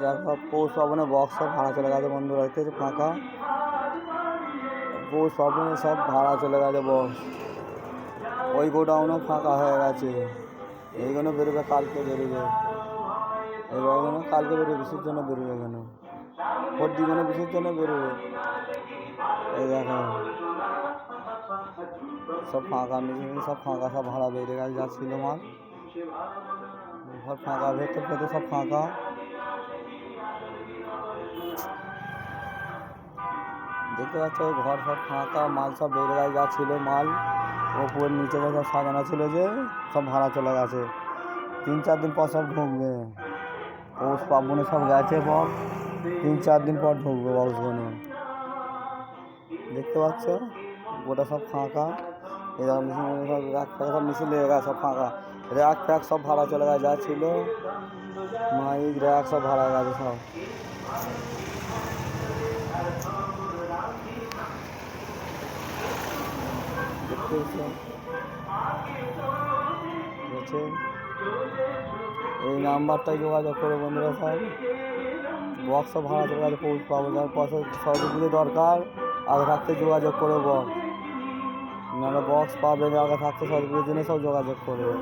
দেখো পৌষ পার্বণে বক্স সব ভাড়া চলে গেছে বন্ধুরা, দেখতে ফাঁকা। পৌষ পার্বণে সব ভাড়া চলে গেছে বক্স। ওই গোডাউনও ফাঁকা হয়ে গেছে। এইগুলো বেরোবে, কালকে বেরোবে। এইগুলো কালকে বেরোবে, বিশের জন্য বেরোবে। এখানে ভোট দিগুলো বিশের জন্য বেরোবে। এই দেখো সব ফাঁকা, মিশিয়ে সব ফাঁকা, সব ভাড়া বেরিয়ে গেছে যা ছিল মাল সব ফাঁকা, ভেতর ভেতর সব ফাঁকা। দেখতে পাচ্ছ ঘর সব ফাঁকা, মাল সব বেরিয়ে গেছে যা ছিল মাল। ওপর নিচে সব সাজানো ছিল যে সব ভাড়া চলে গেছে। 3-4 দিন পর সব ঢুকবে। পৌষ পার্বণে সব গেছে পর 3-4 দিন পর ঢুকবে বক্সগুলো। দেখতে পাচ্ছ গোটা সব ফাঁকা। এরকম মেশিন সব র্যাক ফ্যাক সব মেশিন লেগে গেছে, সব ফাঁকা। র্যাক ফ্যাক সব ভাড়া চলে গেছে যা ছিল। মাইক র্যাক সব ভাড়া গেছে সব। দেখতে পাচ্ছ এই নাম্বারটায় যোগাযোগ করে বন্ধুরা। সব বক্স সব ভাড়া চলে গেছে পৌষ পাবো, যার পয়সা সহযোগিতা দরকার আগে থাকতে যোগাযোগ করে বক্স, নাহলে বক্স পাবে না। আগে থাকতে সহযোগিতার জন্য সব যোগাযোগ করবে।